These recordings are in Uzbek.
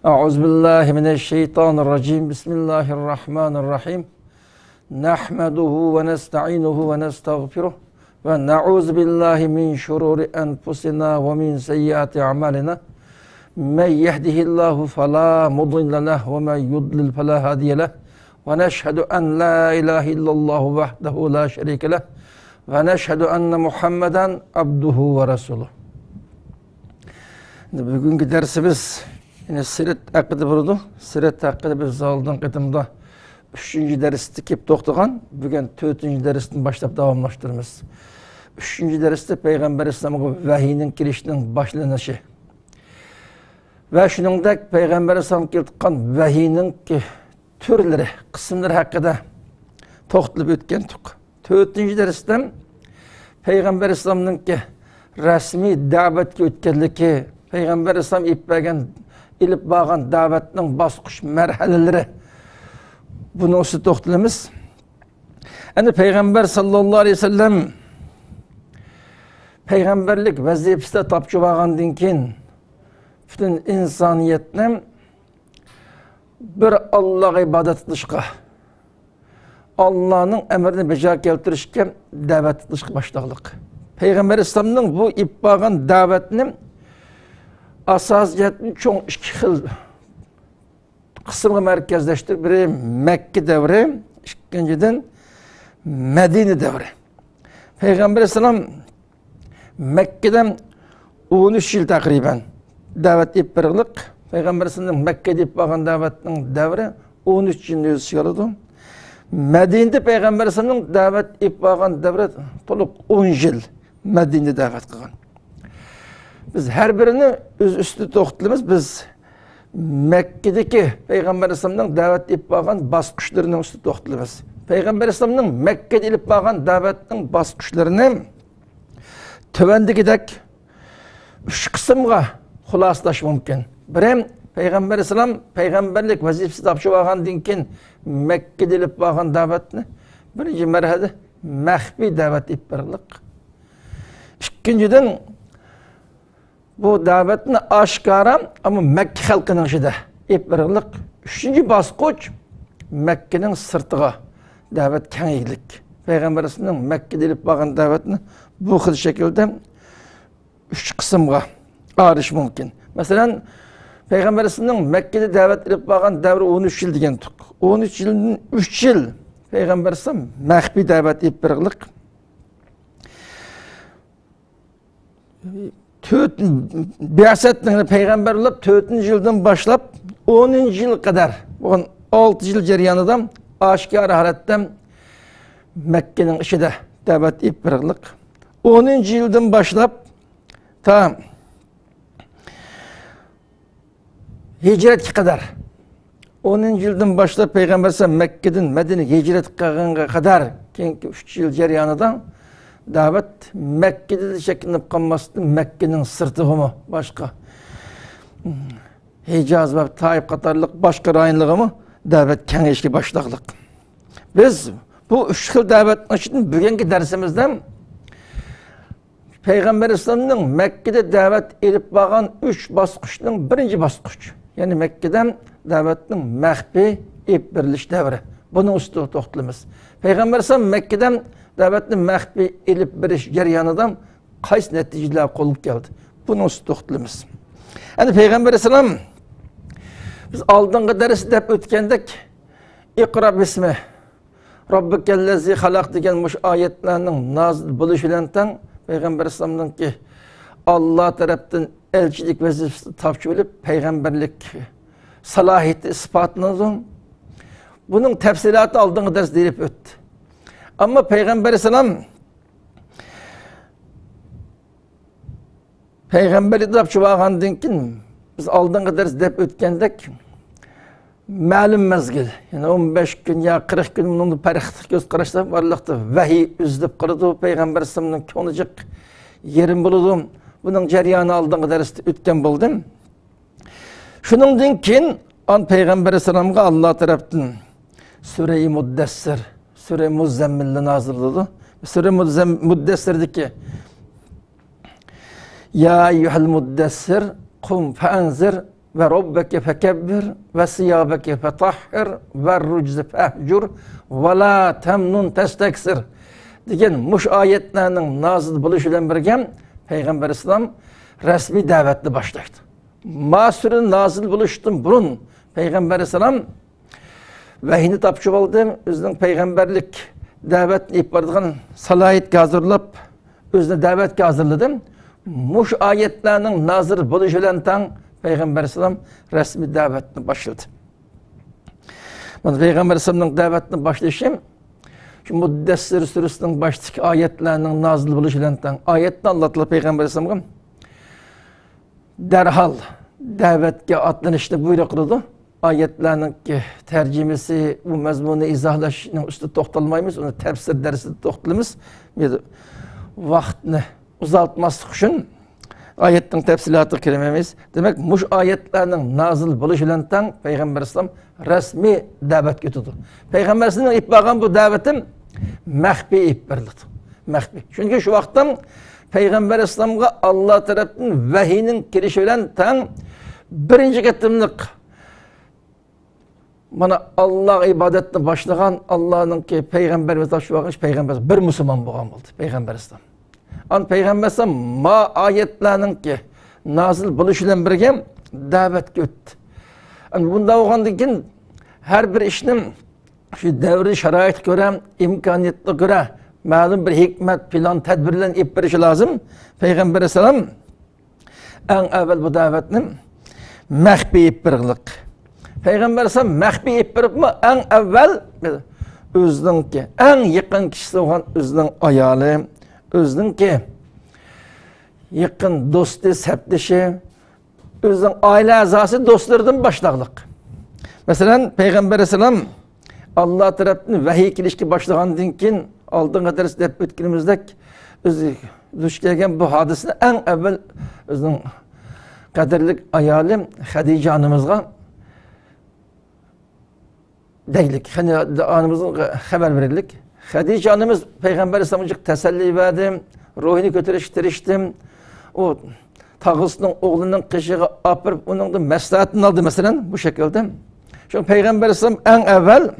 Euzubillahimineşşeytanirracim. Bismillahirrahmanirrahim. Nahmeduhu ve nesta'inuhu ve nestağfiruh ve na'uzu billahi min şururi enfusina ve min seyyiati a'malina. Men yehdihillahu fela mudille lehu ve men yudlil fela hadiye lehu. Ve neşhedü en la ilahe illallah vahdehu la şerike lehu ve neşhedü enne Muhammeden abduhu ve resuluh. Bugünkü dersimiz yine siret hakkında bulundu. Siret hakkında biz aldığın kıtımda 3. derste kep toxtagan, bugün 4. dersten başlap davamlaştırırız. 3. derste Peygamber İslam'a vahiyinin kirişinin başlanışı. Ve şuningdek Peygamber İslam'a keltiqqan vahiyinin türleri, kısımları hakkında toxtalib o'tgandik. 4. dersden Peygamber İslam'ın rasmi davetga o'tganligi, Peygamber İslam ilip bağın davetinin basqış merhaleleri bunu üstü toxtalamiz. Yani Peygamber sallallahu aleyhi ve sellem peygamberlik vazifasida topchi bo'lgandan keyin bütün insoniyatni bir Allah'a ibadet qilishga, Allah'ın emrini beja keltirishga davet qilishga başladık. Peygamber İslam'ın bu ip bağın davetini asasiyetini çok iki xil kısımga merkezleştir. Biri Mekke devri, ikinciden Medine devri. Peygamber Aleyhisselam Mekke'den 13 yıl takriben davet ip verildik. Peygamber Aleyhisselam Mekke'de ip bağın davetinin devri 13 yıl yüz çıkarıldı. Medine'de Peygamber Aleyhisselam davet ip bağın devri toluk 10 yıl Medine'de davet kılgan. Biz her birini üstü toxtalamiz. Biz Mekke'deki Peygamber Aleyhisselam'ın davet edip bağın basqışlarının üstü toxtalamiz. Peygamber Aleyhisselam'ın Mekke'de edip bağın davetinin basqışlarını tövendikidek 3 kısımga xulaslash mümkün. Birim Peygamber Aleyhisselam peygamberlik vazifesi tapşı bağandan keyin Mekke'de edip bağın davetini birinci merhalede mahfi davet edip verildik. İkinciden bu davetini aşkara ama Mekke halkının içinde ip verildik. 3. basqıç Mekke'nin sırtıga davet kengeylik. Peygamber Aleyhisselam'ın Mekke'de edip bağın davetini bu xil şekilde 3 kısımga ayırış mümkün. Mesela Peygamber Aleyhisselam'ın Mekke'de davet edip bağın devri 13 yıl degendik. 13 yılın 3 yıl Peygamber Aleyhisselam mahfi davet edip verildik. Biasetini peygamber olup 4. yıldan başlap 10. yıl kadar 6 yıl jaryanida aşkar halatda Mekke'nin içinde davet edip verildik. 10. yıldan başlap ta hicret kadar 10. yıldan başlap Peygamber Aleyhisselam Mekke'den Medine'ye hicret kılganga kadar 3 yıl jaryanida davet Mekke'de de şekillenip kalmasın, Mekke'nin sırtı mı başka Hicaz ve Taif Katarlık başka rayınlığı mı davet kengeşki başladık. Biz bu 3 yıl davet için bugünkü dersimizden Peygamber İslam'ın Mekke'de davet edip bağın 3 basqışının birinci basqış. Yani Mekke'den davetin mahfi ip veriliş devri. Bunu üstü toxtalamiz. Peygamber İslam Mekke'den davetni mahfi elip berish jarayonidan qaysi natijalar qo'lga keldi? Buni üstü toxtalamiz. Yani Peygamber Aleyhisselam biz oldingi darsda deb o'tgandek Iqra bismi Robbikellezi halaq degan mush oyatlarning nozil bo'lishi bilan tang Peygamber Aleyhisselam'ningki Allah tarafdan elchilik vazifasini topshirib bilib peygamberlik salohiyati isbotlanadi. Bunun tafsiloti oldingi darsda berib o'tdi. Ama Peygamber Aleyhisselam peygamberlik topshirib olgandan keyin biz aldığın ders dep ötkendek ma'lum mezgil, yani 15 gün ya 40 gün bunun paraqtıq göz qarashlar barlıqda vahiy üzdüb qırdı Peygamber sallallahu konacak yerim buludum. Bunun jaryanı aldığın derste ötken buldum. Şunundan keyin an Peygamber sallallahu Allah tarafından Sure-i Muddessir, Sure-i Muzzemmil'le nazırladı. Sure-i Muddessir'deki Ya eyyuhel muddessir kum fe'enzir ve rabbeke fekebbir ve siyabeke fetahhir ve rucze fehcur ve la temnun testeksir degan muş ayetlerinin nazil buluş ile birge Peygamber İslam resmi davetni başlaydı. Masürün nazil buluştun burun Peygamber İslam vahiyni tapşırıp aldı. Özünün peygamberlik davetini ip bardıgan salayetke hazırlap özüne davetke hazırladı. Muş ayetlerinin nazil buluş ile tan Peygamber İslam resmi davetini başladı. Peygamber İslam'ın davetini başlayışım şu Muddessir Suresi'nin baştaki ayetlerinin nazil buluş ile tan ayetini anlatılır Peygamber İslam'a derhal davetke atlanışta buyruq kıldı. Ayetlerinin tercümesi, bu mezmunu izahlaşının üstü toxtalmayımız, onu tefsir dersinde toxtalımız. Vaxtını uzaltması için ayetin tefsilatı kelimemiz. Demek muş ayetlerinin nazil buluş ile tan Peygamber İslam resmi davet götürdü. Peygamber İslam'ın ip bağın bu davetim mehbi ip verildi. Mehbi. Çünkü şu vaxttan Peygamber İslam'a Allah tarafından vahiyinin kirişi ile tan birinci getimlik bana Allah ibadetini başlayan Allah'ın ki Peygamberimiz taşıyan Peygamber bir Müslüman boğan oldu Peygamber İslam. An Peygamber İslam ma ayetlerinin ki nazil buluş ile birge davet götürdü. Bunda oğandan keyin her bir işinin şu devri şarait göre, imkaniyetli göre ma'lum bir hikmet, plan, tedbirlen ip verişi lazım. Peygamber Aleyhisselam en evvel bu davetini mehbi ip verildik. Peygamber Aleyhisselam mehbi ip verip mi en evvel özünün ki en yakın kişisi olan özünün ayalı, özünün ki yakın dostu, septişi, özünün aile azası dostlardan başladık. Mesela Peygamber Aleyhisselam Allah tarafından vahiy kilişki başlagandan keyin aldığın ders dep ötkünümüzdek özü duş kelgen bu hadisini en evvel özünün kaderlik ayalı Hadice anımızga deylik. Anımızın haber verildik. Hadice anımız Peygamber Aleyhisselam'cık teselli verdim, ruhunu götürüştürüştüm. O tağısının oğlunun kışığı apırıp onun da meslahatını aldı mesela bu şekilde. Çünkü Peygamber Aleyhisselam en evvel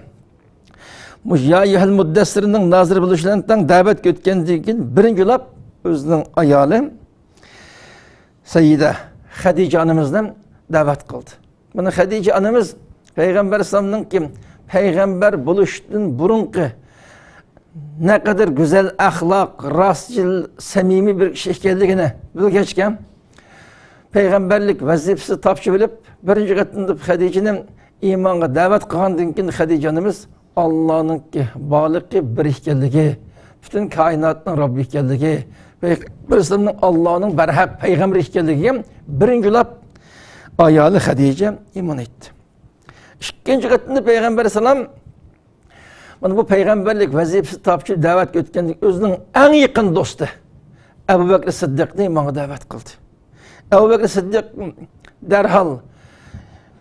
Ya eyyuhel muddessirinin nazır buluşlarından davet götkendiği için birinci lap özünün ayalı Seyyide Hadice anımızdan davet kıldı. Bunu Hadice anımız Peygamber Aleyhisselam'ın ki Peygamber buluştuğun burunku ne kadar güzel ahlak, rastcıl, samimi bir şekilliğine bilgeçken Peygamberlik vazifesi tapşı bilip birinci katında Hadice'nin imanға davet kılgandan keyin Hadice anımız Allah'ın ki balığı bir ikelligi, bütün kainatın Rabbi ikelligi, Peygamber Allah'ın berhak peygamber ikelligi birinci lap ayalı Hadice iman etti. İkinci katında Peygamber Sallam bu peygamberlik vazifesi tapçı davet götkendik özünün en yakın dostu Ebu Bekir Sıddık'ı imana davet kıldı. Ebu Bekir Sıddık derhal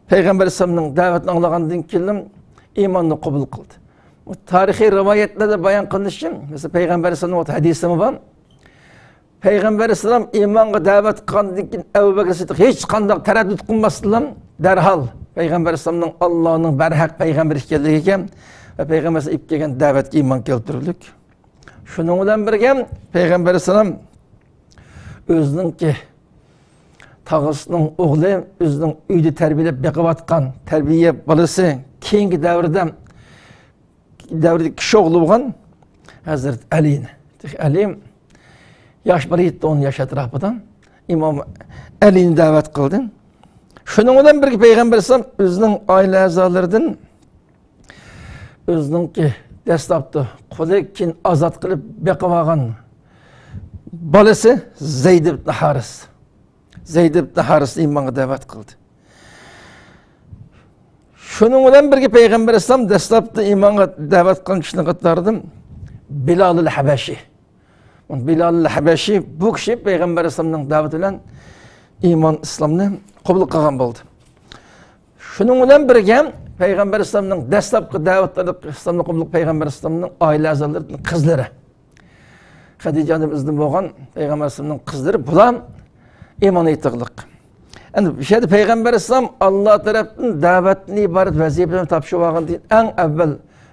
Peygamber Sallam'ın davetini anlağandan keyin imanını kabul kıldı. Tarihi rivayetlerde bayan kılmışım. Mesela Peygamber Sallam'ın hadisi mi var? Peygamber Sallam imanға davet kıldıktan keyin Ebu Bekir Sıddık hiç kandak tereddüt kılmasından derhal Peygamber Sallam'ın Allah'ın berhak peygamber ikelligi ve Peygamber Sallam ip kelgen davetke iman keltirdik. Şunun bilan birge Peygamber Sallam özünün ki tağısının oğlu özünün uyda terbiyelep beqib atkan terbiye balası keyingi davrda kishi oğlu bo'lgan Hazrat Ali'ni. Ali yaş bir yetti 10 yaş etrafıdan İmam Ali'ni davet kıldı. Şunun bilan birge Peygamber Sallam özünün aile azalarından özünün ki dastlabda qo'li keyin azat qilib beqib olgan balasi Zeyd ibn Haris. Zeyd ibn Harisni imonga da'vat qildi. Shuning bilan birga payg'ambar alayhisalom dastlabda imonga da'vat qilgan kishining qatoridan Bilal al-Habashi. Bilal al-Habashi bu kishi payg'ambar alayhisalomning da'vati bilan iymon islomni qabul qilgan bo'ldi. Shuning bilan birga payg'ambar alayhisalomning dastlabki da'vatida islomni qabul qilgan payg'ambar alayhisalomning oila a'zolarining qizlari Xadija onamizning bo'lgan payg'ambar alayhisalomning qizlari bular iymon etdilar. Endi bu yerda payg'ambar alayhisalom Alloh tarafdan da'vatni iborat vazifani topshirib olgan deydi. Eng avval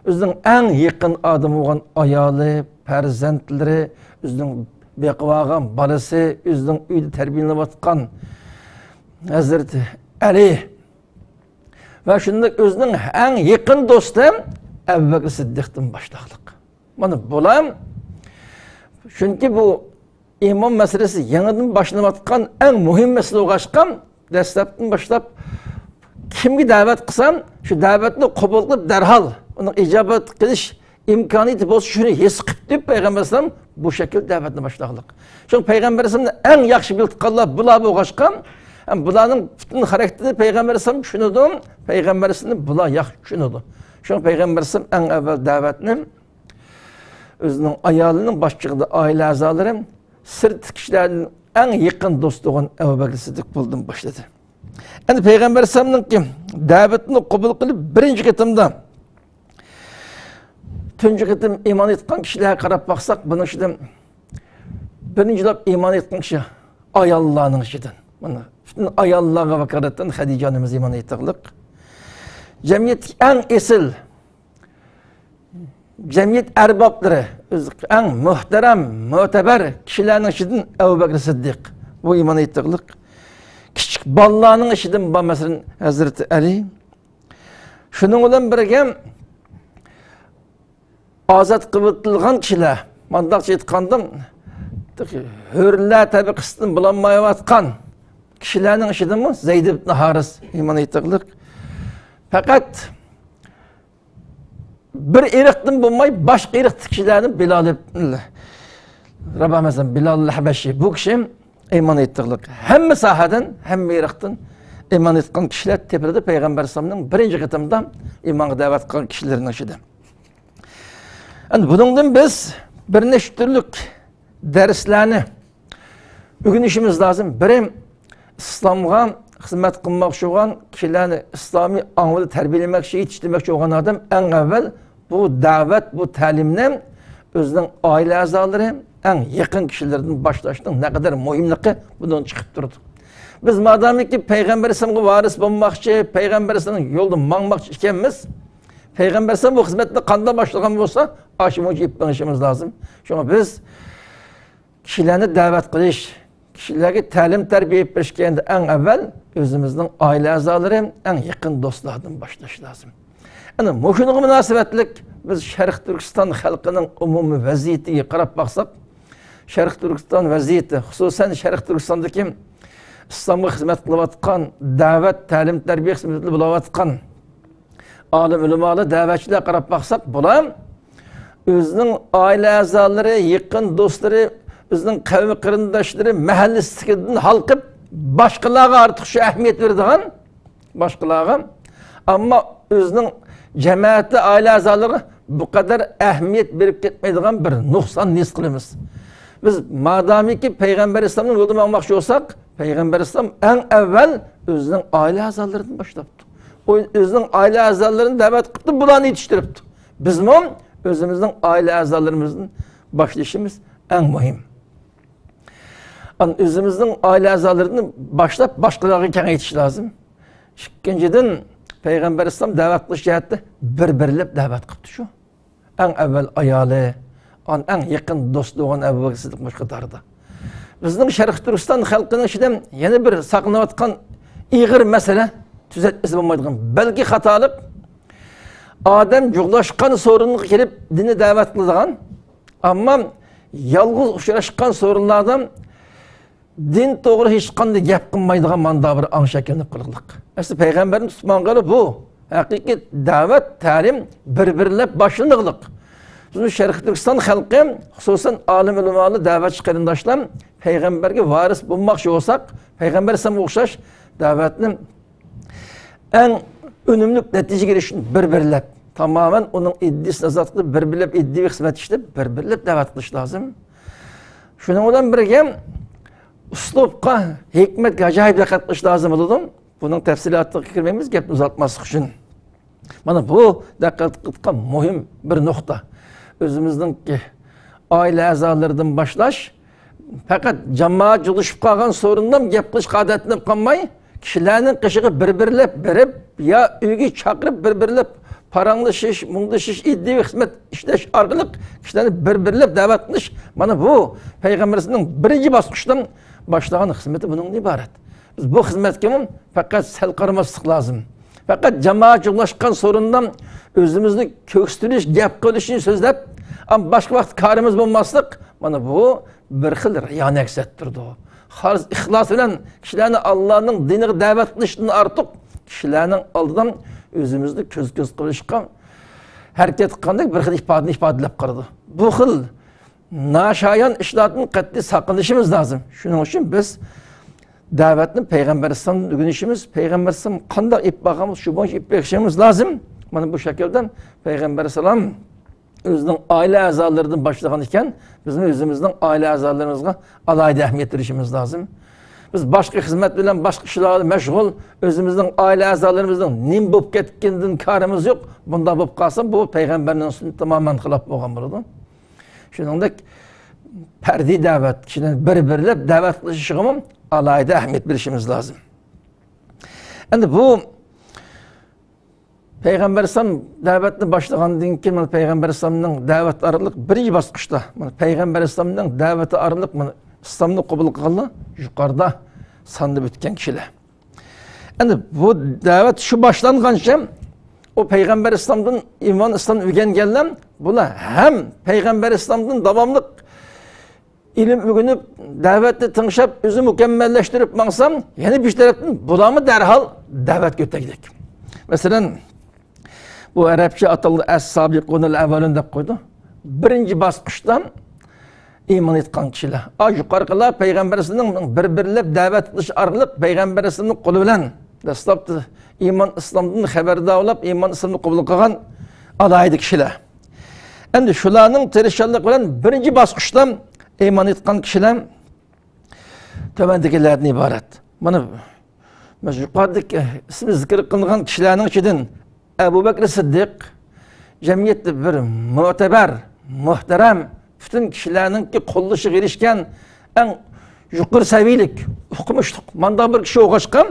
o'zining eng yaqin odami bo'lgan ayoli, farzandlari, o'zining beqib olgan bolasi, o'zining uyda tarbiyalanayotgan Hazrat Ali va shunday o'zining eng yaqin do'sti Abu Bakr Siddiqdan boshlaqliq. Mana bular chunki bu iymon masalasi yangidan boshlanayotgan eng muhim masala bo'lgan dastlabdan boshlab kimga da'vat qilsam, shu da'vatni qabul qilib darhol uni ijobat qilish imkoniyati bo'lsa shuni his qilib deb payg'ambar alayhisalom bu shakl da'vatni boshlaqliq. Chunki payg'ambar alayhisalomni eng yaxshi bildiqanlar bular bo'lgan, bularning butun xarakteri payg'ambar alayhisalom tushunadi, payg'ambar alayhisalom bular yaxshi tushunadi. Chunki payg'ambar alayhisalom eng avval da'vatni o'zining ayolining boshlig'ida oila a'zolari sirt kishilarning eng yaqin do'sti bo'lgan Abu Bakr Siddiq bo'ldim boshladi. Endi payg'ambar alayhisalomning da'vatini qabul qilib birinchi qatimda tunji qatim iymon etgan kishilarga qarab baqsak, buning ichidan birinchilab iymon etgan kishi ayollarning ichidan. Mana butun ayollarga vakolatdan Xadija onamiz iymon etdilar. Jamiyatning eng esil jamiyat arboblari, eng muhtaram, mo'tabar kishilarning ichidan Abu Bakr Siddiq bu iymon etdilar. Kichik bolalarning ichidan bu masalan Hazrat Ali. Shuning bilan birga ozod qilingan kishilar, mandaqcha aytgandim, hurlar tabaqasidan bulanmayotgan kishilarning ichidan Zayd ibn Haris iymon etdilar. Faqat bir irqdan bo'lmay boshqa irq kishilarni Bilal ibn Rabah masalan Bilal al-Habashi bu kishi iymon etdilar. Hamma sohadan, hamma irqdan iymon etgan kishilar tepada payg'ambar alayhisolamning birinchi qatimda iymonga da'vat qilgan kishilarning ichida. Endi buningdan biz bir nechta turli darslarni o'rganishimiz lozim. Birim islomga xizmat qilmoqchi bo'lgan kishilarni islomiy ongda tarbiyalamoqchi, yetishtirmoqchi bo'lgan odam eng avval bu da'vat, bu ta'limni o'zining oila a'zolari, eng yaqin kishilardan boshlashning naqadar muhimligi bundan chiqib turdi. Biz madamiki payg'ambar alayhisolamga varis bo'lmoqchi, payg'ambar alayhisolamning yo'lida mangmoqchi ekanmiz, payg'ambar alayhisolam bu xizmatni qanday boshlagan bo'lsa, ashimochi iplanishimiz lozim. Shunga biz kishilarni da'vat qilish, kishilarga ta'lim tarbiya berishganda eng avval o'zimizning oila a'zolari, eng yaqin do'stlardan boshlash lozim. Ana shunga munosabatlik biz Sharq Turkiston xalqining umumiy vaziyatiga qarab baqsak, Sharq Turkiston vaziyati, xususan Sharq Turkistondagi islomga xizmat qilayotgan, da'vat, ta'lim tarbiya xizmatini bo'layotgan olim ulamolar, da'vatchilar qarab baqsak, bular o'zining oila a'zolari, yaqin do'stlari, bizning qavmi qarindoshlari mahallasidan halqib boshqalarga ortiq shu ahamiyat beradigan boshqalarga, ammo o'zining jamoati oila a'zolariga bu qadar ahamiyat berib ketmaydigan bir nuqson his qilamiz. Biz madamiki payg'ambar alayhisolamning yo'lida bormoqchi bo'lsak, payg'ambar alayhisolam eng avval o'zining oila a'zolaridan boshlabdi. O'zining oila a'zolarini da'vat qilib, bularni yetishtiribdi. Bizmi o'zimizning oila a'zolarimizni boshlashimiz eng muhim. O'zimizning oila a'zolarini boshlab boshqalarga kengaytirish lozim. Ikkinchidan payg'ambar alayhisolam da'vat qilish jihatda bir-birlab da'vat qildi shu. Eng avval ayoli, eng yaqin do'sti bo'lgan Abu Bakr Siddiq boshqalarida. Bizning Sharq Turkiston xalqining ichidan yana bir saqlanayotgan ig'ir masala tuzatmasi bo'lmaydigan, balki xatolik odam juglashgan so'ringa kelib dinni da'vat qiladigan, ammo yolg'iz uchrashgan so'rinlardan din to'g'ri hech qanday gap qilmaydigan manda bir ong shaklini qildiq. Asli payg'ambarning tutmangani bu. Haqiqiy da'vat, ta'lim bir-birlab boshlandiq. Biz Sharq Turkiston xalqi, xususan olim ulamolar, da'vatchi qarindoshlar payg'ambarga varis bo'lmoqchi bo'lsak, Peygamber Aleyhisselam'a okşaş davetinin en önümlü netice girişin bir-birlep. Tamamen onun iddisini azat qilib, bir-birlep iddi ve hizmet işlep, bir-birlep davet qilish lazım. Şunun bilan birga uslubqa, hikmetga ajoyib diqqat qilish lazım bo'ladi. Buning tafsilotiga kirmaymiz, gapni uzatmaslik uchun. Mana bu diqqat qilgan muhim bir nuqta. O'zimizningki oila a'zolaridan boshlash, faqat jamoat yig'ilishib qolgan so'rindan gap qilish odatini qilmay, kishilarning qishig'i bir-birlab berib, yo uyga chaqirib bir-birlab paranglashış, munglashish, iddiy xizmat ishlash orqali kishilarni bir-birlab da'vat qilish, mana bu payg'ambarimizning birinchi bosqichdan boshlagan xizmati bundan iborat. Biz bu xizmatga faqat sal qaramaslik lozim. Faqat jamoat yig'ilishgan so'rindan o'zimizni ko'ksirish, gap qilishni so'zlab, am boshqa vaqt korimiz bo'lmaslik, mana bu bir xil riyo aksattirdi. Xolis ixlos bilan kishilarni Allohning diniga da'vat qilishdan ortiq kishilarning oldidan o'zimizni ko'z qilishga harakat qilgandek bir xil ifodalab qaradi. Bu xil nashoyon ishlardan qat'iy saqlanishimiz lozim. Shuning uchun biz da'vatni payg'ambar alayhisolamdan o'rganishimiz, payg'ambar alayhisolam qanday ib boqamiz, shu bo'yicha ib berishimiz lozim. Mana bu shakldan payg'ambar alayhisolam o'zining oila a'zolaridan boshlagan ekan, bizning o'zimizning oila a'zolarimizga alohida ahamiyat berishimiz lozim. Biz boshqa xizmat bilan boshqa ishlarga mashg'ul, o'zimizning oila a'zolarimizning nim bo'lib ketgandan korimiz yo'q. Bunda bo'lib qolsa, bu payg'ambarning sunnatiga tamoman xilof bo'lgan bo'ladi. Shuningdek, fardiy da'vat, kishilarni bir-birlab da'vat qilishiga ham alohida ahamiyat berishimiz lozim. Endi bu Peygamber Aleyhisselam da'vatni boshlagandan keyin mana Peygamber Aleyhisselamning da'vat orqali birinchi bosqichda mana Peygamber Aleyhisselamning da'vati orqali mana İslamni qabul qilganlar yuqorida sanib o'tgan kishilar. Endi bu da'vat shu boshlangancha o Peygamber Aleyhisselamdan iymon islom o'rganganlar bular ham Peygamber Aleyhisselamdan davomli ilim o'rganib, da'vatni tinglab, o'zini mukammallashtirib mansam, yana bir tarafdan bularni darhol da'vatga o'taylik. Masalan, bu Arapça ataldı es-sabiqunul evvelun deb qo'ydi. Birinchi bosqichdan iymon etgan kishilar. Yuqoriqilar payg'ambarning bir-birlab da'vat qilish orqali payg'ambarning qo'li bilan dastlabki iymon islomdan xabardor bo'lib, iymon islomni qabul qilgan alohida kishilar. Endi shularning tirishchanlik bilan birinchi bosqichdan iymon etgan kishilar to'bandagilardan iborat. Mana yuqoridagi ismi zikr qilingan kishilarning ichidan Ebu Bekir Siddiq jamiyatda bir mu'tabar, muhtaram bütün kishilarningki qo'llashiga erishgan eng yuqori saviylik, o'qimishli manda bir kishi o'qishgan.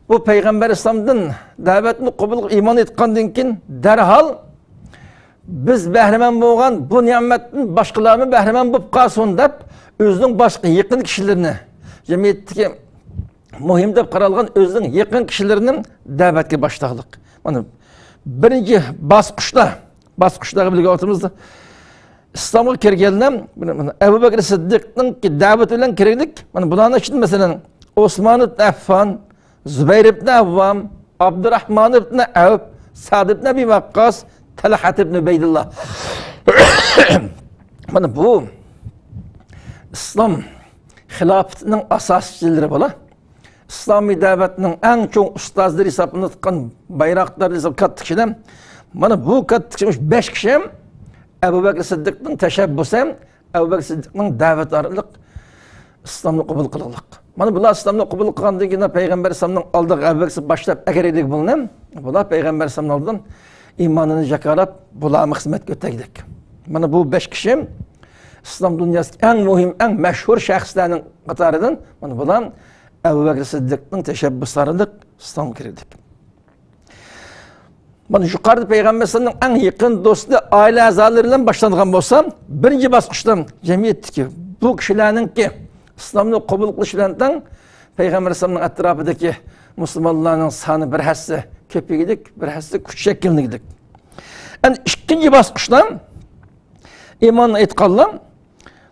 Bu payg'ambar islomdan da'vatni qabul iymon etgandan keyin darhol biz bahramand bo'lgan bu ne'matdan boshqalarni bahramand bo'lib qolsin deb o'zining boshqa yaqin kishilarini jamiyatdagi muhim deb qaralgan o'zining yaqin kishilarini da'vatga boshladiq. Mana birinchi bosqichda birga o'tirmizda İslam'a kirganlar Ebu Bekir Siddiqning da'vati bilan kirdik. Mana bularning ichida masalan Osman ibn Affan, Zubayr ibn Avvam, Abdurrahman ibn Avf, Sa'd ibn Abi Waqqas, Talhat ibn Ubaydullah. Mana bu İslam xilofatining asoschilari bo'lar. İslami da'vatning eng cho'ng ustozlari hisoblanib tutgan bayroqlar hisob katta kishilar. Mana bu katta kishi 5 kishi Ebu Bekir Siddiqning tashabbusi ham Ebu Bekir Siddiqning da'vati orqali islomni qabul qildik. Mana bular islomni qabul qilgandan keyin payg'ambar islomning oldiga Ebu Bekir boshlab agarlik bo'lgan. Bular payg'ambar islomning oldidan iymonini jakarab, bularni xizmatga o'taydik. Mana bu 5 kishi islom dunyosidagi eng muhim, eng mashhur shaxslarning qatoridan mana bular Ebu Bekir Siddiqning tashabbuslariga islomga kirdik. Mana yuqorida payg'ambar sallallohu alayhi vasallam eng yaqin do'sti oila a'zolari bilan boshlangan bo'lsa, birinchi bosqichdan jamiyatdagi bu kishilarningki islomni qabul qilish bilan tang payg'ambar sallallohu alayhi vasallam atrofidagi musulmonlarning soni bir hassa ko'paydik, bir hassa kuchayganlik. Endi ikkinchi bosqichdan iymonni aytganlar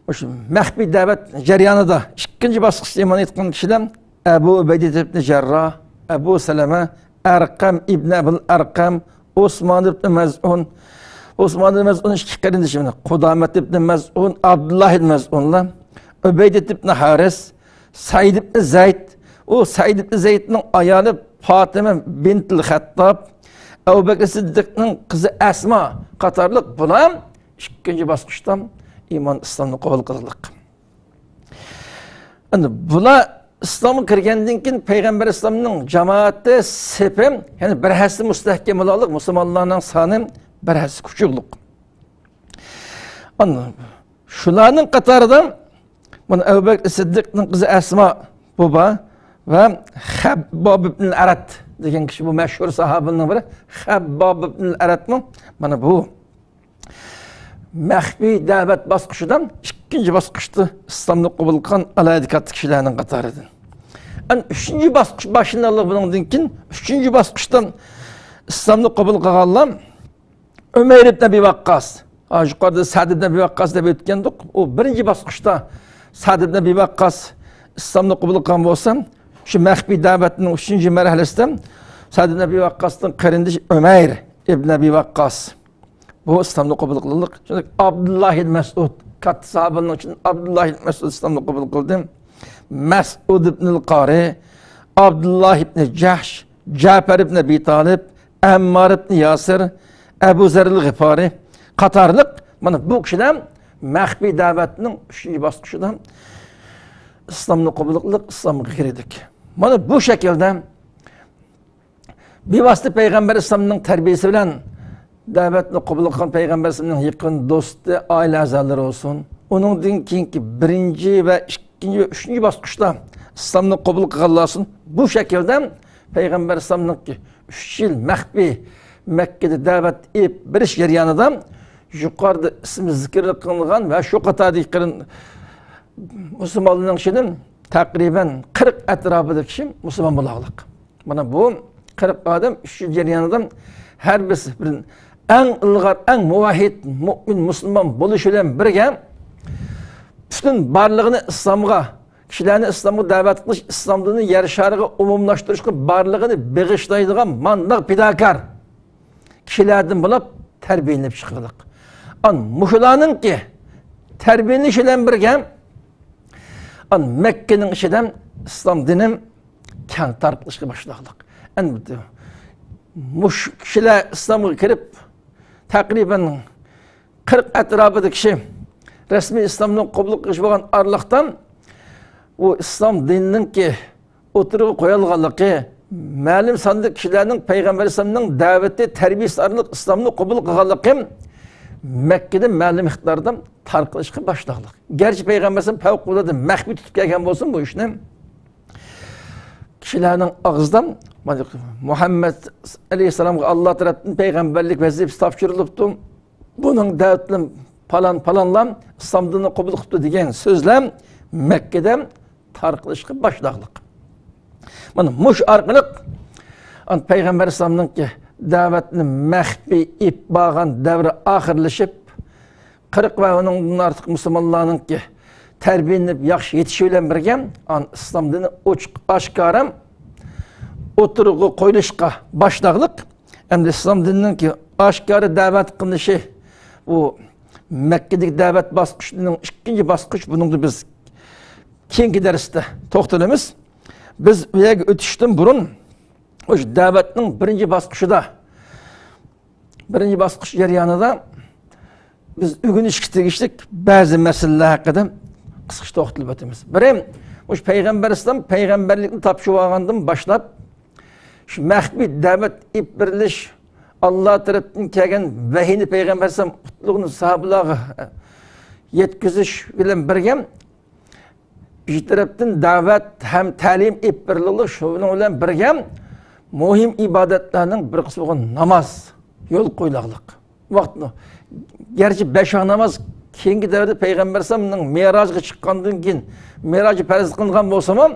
o'sha maxfiy da'vat jarayonida ikkinchi bosqichda iymon etgan kishilar Abu Ubayda ibn Jarroh, Abu Salama, Arqam ibn Abul Arqam, Osman ibn Maz'un, Osman ibn Maz'un ikki qarindoshi, Qudamat ibn Maz'un, Abdullah ibn Maz'unlar, Ubayda ibn Haris, Said ibn Zayd, o Said ibn Zayd'ning ayoli Fatima bintul Xattob, Abu Bakr Siddiqning qizi Asma qatorliq bular ikkinchi bosqichdan iymon islomni qabul qildilar. Endi bular islomga kirgandan keyin payg'ambar islomning jamoati sepi, ya'ni bir hassa mustahkam bo'lalik, musulmonlarning soni bir hassa kuchliq. Ana shularning qatorida mana Abu Bakr Siddiqning qizi Asma boba va Habbob ibn al-Arat degan kishi, bu mashhur sahobaning biri. Habbob ibn al-Aratmi? Mana bu maxfiy da'vat bosqichidan ikkinchi bosqichda islomni qabul qilgan alaydi katta kishilarning qatoridan. Ana 3-chi bosqich boshlanadi bundan keyin 3-chi bosqichdan islomni qabul qilganlar Umar ibn Abi Waqqas, yuqorida Sa'd ibn Abi Waqqas deb o'tgandik. U birinchi bosqichda Sa'd ibn Abi Waqqas islomni qabul qilgan bo'lsa, shu maxfiy da'vatning 3-chi marhalasida Sa'd ibn Abi Waqqasning qarindoshi Umar ibn Abi Waqqas bu islomni qabul qildi. Shunday Abdullah ibn Mas'ud, katta sahobaning uchun Abdullah ibn Mas'ud islomni qabul qildi. Mas'ud ibn al-Qari, Abdullah ibn Jahsh, Ja'far ibn Abi Talib, Ammar ibn Yasir, Abu Zar al-Ghifari qatorliq mana bu kishilar maxfiy da'vatning 3-chi bosqichidan islomni qabul qilib islomga kirdik. Mana bu shaklda bevosita payg'ambar islomning tarbiyasi bilan da'vatni qabul qilgan payg'ambar islomning yaqin do'sti, oila a'zolari bo'lsin. Uningdan keyingi 1-chi va 2-chi va 3-chi bosqichda islomni qabul qilganlar olsin. Bu shaklda payg'ambar islomning 3 yil maxfiy Makkada da'vat etib berish jarayonida yuqorida ismi zikr qilingan va shu qatordagi musulmonlarning ichidan taqriban 40 atrofida kishi musulmon bo'lganlik. Mana bu 40 odam 3 yil jarayonida har birisi eng ilg'or, eng muvahhid mu'min musulmon bo'lish bilan birga butun barlig'ini islomga, kishilarni islomga da'vat qilish, islom dinini yer shariga umumlashtirishga barlig'ini bag'ishlaydigan mandaq fidokor kishilardan bo'lib tarbiyalanib chiqildik. Mushularningki tarbiyalanish bilan birga Makkaning ichidan islom dini keng tarqalishga boshladik. Endi mush kishilar islomga kirib taqriban 40 atrofida kishi rasmiy islomni qabul qilish bo'lgan arliqdan u islom diningki o'tirib qo'yilganligi, ma'lum sonli kishilarning payg'ambar islomning da'vati, tarbiyasi orqali islomni qabul qilganligi Makkada ma'lum miqdorda tarqalishga boshladik. Garchi payg'ambar islom favqulodda maxfiy tutib kelgan bo'lsin bu ishni, kishilarning og'zidan Muhammad alayhissalomga Alloh tarafdan payg'ambarlik vazifasi topshirilibdi. Buning da'vatini falan islom dinini qabul qilibdi degan so'zlar Makkada tarqalishga boshladik. Mana mush orqali payg'ambar islomning da'vatni maxfiy etib bo'lgan davri oxirlashib 40 va undan ortiq musulmonlarning tarbiyalanib yaxshi yetishi bilan birga islom dini ochiq oshkora o'tirg'i qo'yilishga boshladik. Endi islom dinining oshkora da'vat qilinishi bu Makkadagi da'vat bosqichining 2-chi bosqich. Buningda biz keyingi darsda to'xtalamiz. Biz bu yerga o'tishdan burun o'sha da'vatning 1-chi bosqichida, 1-chi bosqich jarayonida biz o'rganishga tegishli ba'zi masalalar haqida qisqacha to'xtalib o'tamiz. Birim, o'sha payg'ambar islom payg'ambarlikni topshirib olgandan boshlab shu maxfiy da'vat etib berilish, Alloh tarafdan kelgan vahiyni payg'ambar islom qutlug'ini sahobalarga yetkazish bilan birga bir tarafdan da'vat ham ta'lim etib berildi. Shuning bilan birga muhim ibodatlarning bir qismi bo'lgan namoz yo'l qo'yilganlik. Vaqtni garchi 5 namoz keyingi davrda payg'ambar islomning Merojga chiqqandan keyin Merojni farz qilgan bo'lsa ham,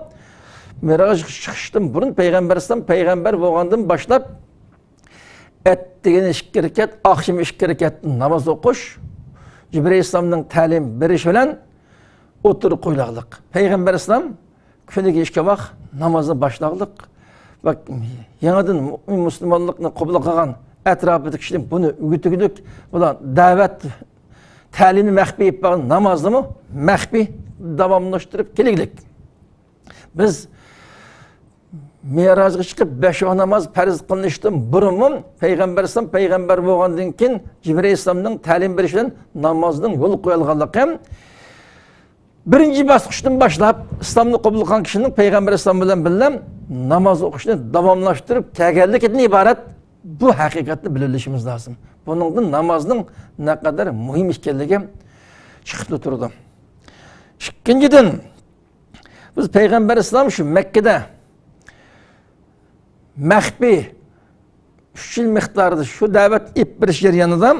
Merojga chiqishdan burun payg'ambar islom payg'ambar bo'lgandan boshlab ertaga 2 rakat, oqshom 2 rakat namoz o'qish, Jibril islomning ta'lim berish bilan o'tirib qo'yganlik. Payg'ambar islom kuniga 2 vaqt namozni boshlaganlik va yangidan mu'min musulmonlikni qabul qilgan atrofidagi kishilar buni o'g'itugidek bular da'vat ta'limni maxfiy etib namozni maxfiy davomlashtirib kelaylik. Biz Mi'rajga chiqib 5 namoz farz qilinishdan burun payg'ambar alayhisalom payg'ambar bo'lgandan keyin Jibril alayhisalomning ta'lim berishi bilan namozning yo'l qo'yilganligi ham birinchi bosqichdan boshlab islomni qabul qilgan kishining payg'ambar alayhisalom bilan birga namoz o'qishni davomlashtirib kelganligidan iborat bu haqiqatni bilishimiz lozim. Buningdan namozning naqadar muhim ekanligi chiqib turdi. Ikkinchidan biz payg'ambar alayhisalom shu Makkada maxfiy 3 yil miqdorida shu da'vat ip berish jarayonida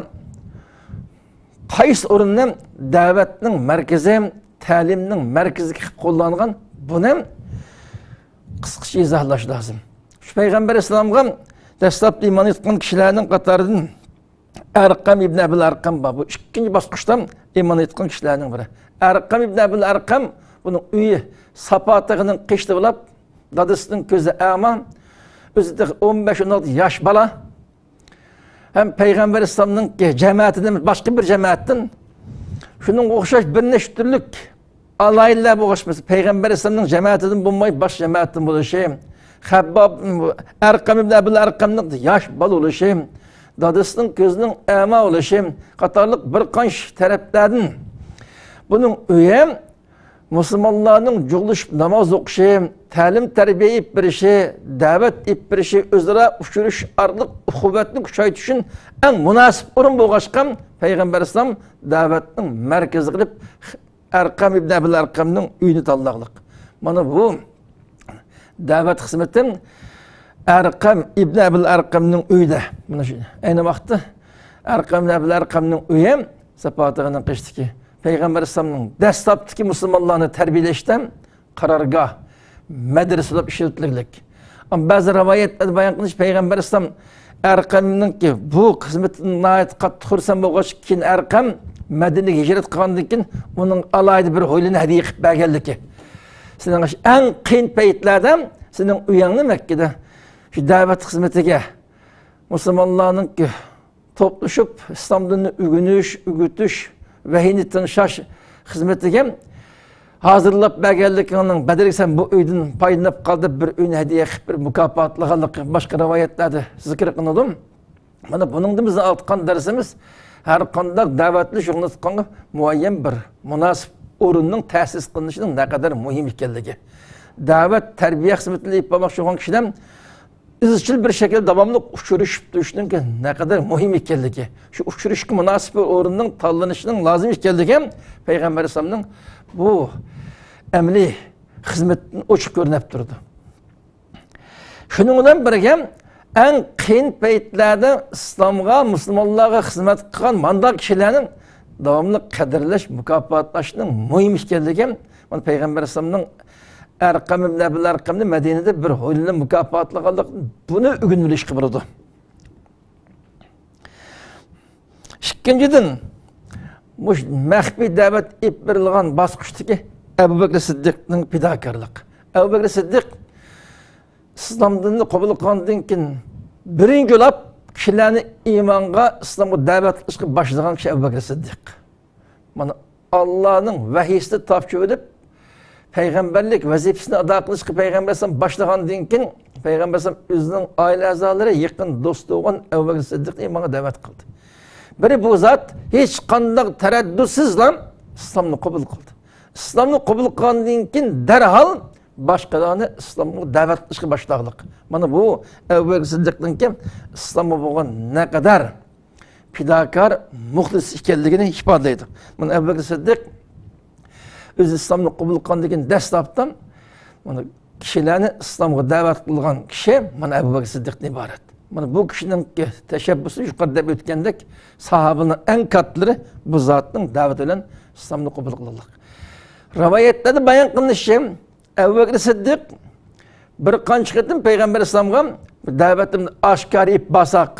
qaysi o'rindan da'vatning markazi, ta'limning markazi qilib qo'llangan buni qisqacha izohlash lozim. Shu payg'ambar alayhisalomga dastlabki iymon etgan kishilarning qatoridan Arqam ibn Abil Arqam bu ikkinchi bosqichdan iymon etgan kishilarning biri. Arqam ibn Abil Arqam buning uyi Sapotig'ining qishdi bo'lib, dadasining ko'zi ama, o'zida 15-16 yosh bola. Ham payg'ambar alayhisalomning jamoatidan boshqa bir jamoatdan shuning o'xshash bir nechta turlik alaylar bo'lishmasa payg'ambar alayhisalomning jamoatidan bo'lmay boshqa jamoatdan bo'lishi, Habbob Arqam ibn Abil Arqamning yosh bola bo'lishi, dadasining ko'zining ama bo'lishi qatorliq bir qancha taraflardan buning uyi Müslümanların cuguluşup namaz okuşu, ta'lim terbiye ip berişi, davet ip berişi, özara uçuruş, arlık, kuvvetli kuşayt için en münasip orun boğaşkan Peygamber İslam davetinin merkezi kılıp Erkam ibn Abil Erkam'ın üyünü tanlaqlık. Bana bu davet hizmetin Erkam ibn Abil Erkam'ın üyüde. Aynı vakti Erkam ibn Abil Erkam'ın üyü Sapotig'ining qishdi ki Peygamber Aleyhisselam'ın dastlabki Müslümanlarını terbiyeleşten karargah, medreselab işletilirlik. Ama bazı rivayetlerde bayan qilish Peygamber Aleyhisselam Erkam'ın ki bu hizmetini nayet qattiq xursand bo'lgach keyin Erkam Medine'ye hicret qilgandan keyin uning alayda bir ho'ylini hadiya qilib berganligi. Sening eng qiyin paytlarda sening uyingni Makke'de şu davet hizmetiga Müslümanlarning ki toplashib islom dinini o'rganish, o'rgatish vahiyni tanışaş hizmetiga hazırlap berganligining badaligi sen bu uydan foydalanib qoldi, bir uyni hadiya qilib bir mukofotlaganligi boshqa rivoyatlarda zikr qilindim. Mana buning bizning aytgan darsimiz har qanday da'vatli shug'ullanishga muayyan bir munosib o'rinning ta'sis qilinishining naqadar muhim ekanligi. Da'vat tarbiya xizmatini olib bormoqchi bo'lgan kishidan izchil bir şekilde davamlı uçuruşup düştüğünün ki ne kadar mühim ekanligi. Şu uçuruşki münasip bir o'rinning tanlanışının lazım ekanligi Peygamber Aleyhisselam'ın bu emli hizmetini ochiq ko'rinib turdi. Shuning bilan birga eng qiyin paytlarda islomga, musulmonlarga xizmat qilgan mandaq kishilarning davomli qadrlash, mukofotlashning muhim ekanligi mana Peygamber Aleyhisselam'ın Erkam ibn Abil Erkam'ni Medine'de bir ho'ylini mukofotlaganlik buni o'rganilish qibrdi. Ikkinchidan, mush maxfiy da'vat ib berilgan bosqichdagi Abu Bakr Siddiqning fidokorligi. Abu Bakr Siddiq islom dinini qabul qilgandan keyin birinchi bo'lib kishilarni iymonga, islomga da'vat qilishga boshlagan kishi Abu Bakr Siddiq. Mana Allohning vahiyini topshirib edib Peygamberlik vazifesini ado qilishga Peygamber Aleyhisselam başlagandan keyin Peygamber Aleyhisselam o'zining oila a'zolari, yaqin do'sti bo'lgan Abu Bakr Siddiqni iymonga da'vat qildi. Biri bu zot hech qanday taraddutsiz islomni qabul qildi. Islomni qabul qilgandan keyin darhol boshqalarni islomga da'vat qilishga boshlaganlik. Mana bu Abu Bakr Siddiqning kim islomga bo'lgan naqadar fidokor, muxlis ekanligini ifodalaydi. Mana Abu Bakr Siddiq öz İslam'ı qabul qilgandan dastlabdan mana kishilarni islomga da'vat qilgan kishi mana Abu Bakr Siddiqdan iborat. Mana bu kishining tashabbusi yuqorida o'tgandek sahobaning eng kattalari bu zotning da'vati bilan islomni qabul qildilar. Rivoyatlarda bayon qilinishicha Abu Bakr Siddiq bir qancha qitim Peygamber Aleyhisselamga da'vatimni oshkor etib bosaq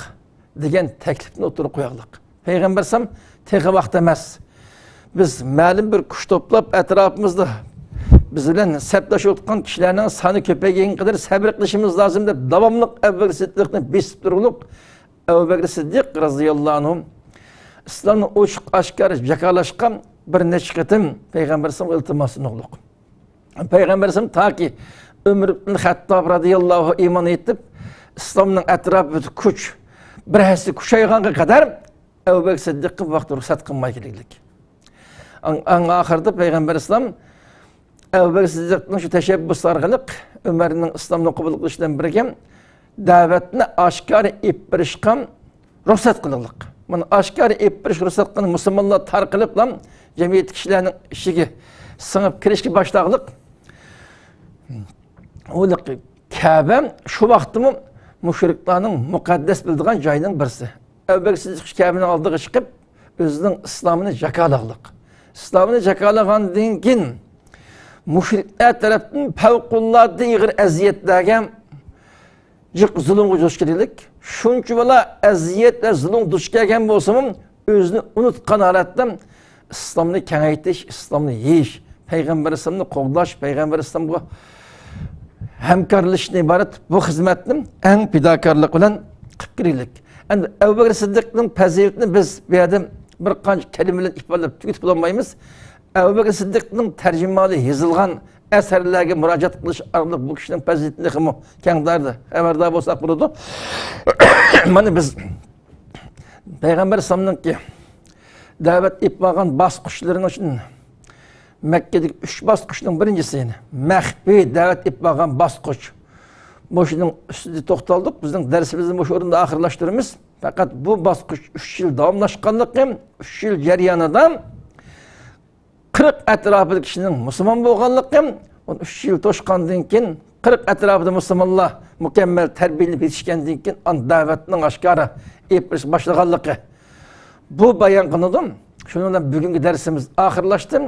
degan taklifni o'tirib qo'yganlar. Peygamber Aleyhisselam teğe vaqt emas. Biz ma'lum bir kuch to'plab atrofimizda biz bilan sabtlashib o'tgan kishilarning soni ko'paygan qadar sabr qilishimiz lozim deb davomli Abu Bakr Siddiqni besib turib, Abu Bakr Siddiq roziyallohu anhu islomni ochiq oshkor jakolashgan bir necha qitim Peygamber Aleyhisselam iltimosini qildi. Peygamberimiz ta ki Ömür ibn Hattab radıyallahu iman etip İslam'ın etrafı kuch bir hasi kuşayğanğa kadar Ebu Bekir Siddiq'ın vaqt ruhsat qılmay keliklik. An ahirda Peygamber İslam Ebu Bekir Siddiq'ın şu teşebbüs arqılıq Ömer'in İslam'ını qabul qilishdan birgem davetini aşkar ep berishqan ruhsat qılıq. Mana aşkar ep berish ruhsat qılgan musulmonlar tarqilib lam jamiyat kishilarning ishiga singib kirishga boshlaqliq. Olık Kabe şu vaxtımı müşriklerin mukaddes bildiğin joyining birisi. Ebu Bekir Siddiq Kabe'nin aldığı çıkıp özünün İslam'ını jakalaqliq. İslam'ını jakalaqandan keyin müşrikler tarafından favqulodda ig'ir aziyatlarga zulmga duch keldik. Shuncha bola aziyat va zulm duch kelgan bo'lsam, o'zini unutgan holatda İslam'ını kengaytish, İslam'ını yeyish, Peygamber İslam'ını qo'llash, Peygamber İslam'ga hamkorlashdan iborat bu xizmatni eng fidokorlik bilan qilib kirdik. Endi Ebu Bekir Siddiqning fazilatini biz bu yerda bir qancha kalima bilan ifodalab tugatib bo'lmaymiz. Ebu Bekir Siddiqning tarjimali yozilgan asarlarga murojaat qilish orqali bu kishining fazilatini ham kengdardi, xabardor bo'lsak bo'ladi. Mana biz Peygamber İslam'ningki da'vat etib bo'lgan bosqichlarining uchun Mekke'deki 3 basqıçның birincisini maxfiy da'vat etib bo'lgan basqıç. Boşunun üstünde to'xtaldik. Bizning darsimizni bu o'rinda oxirlashtiramiz. Faqat bu basqıç 3 yil davomlashganligidan 3 yil jarayonidan 40 atrofidagi kishining musulmon bo'lganligidan 3 yil to'shqandan keyin 40 atrofida musulmonlar mukammal tarbiyalanib yetishgandan keyin an da'vatning oshkora epish boshlaganligi. Bu bayon qildim. Shuning bilan bugungi darsimiz oxirlashdi.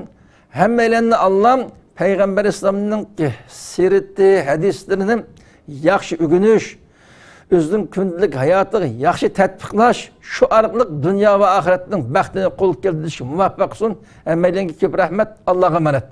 Hemmelenni Allah'ım Peygamber İslam'ın sirati, hadislerini yaxşı ügünüş, özünün kündülük hayatı yaxşı tatbiqlaş, şu arqılıq dünya ve ahiretinin bəxtini qol keltiriş muvaffaq olsun. Hemmelenki köp rahmet, Allah'a emanet.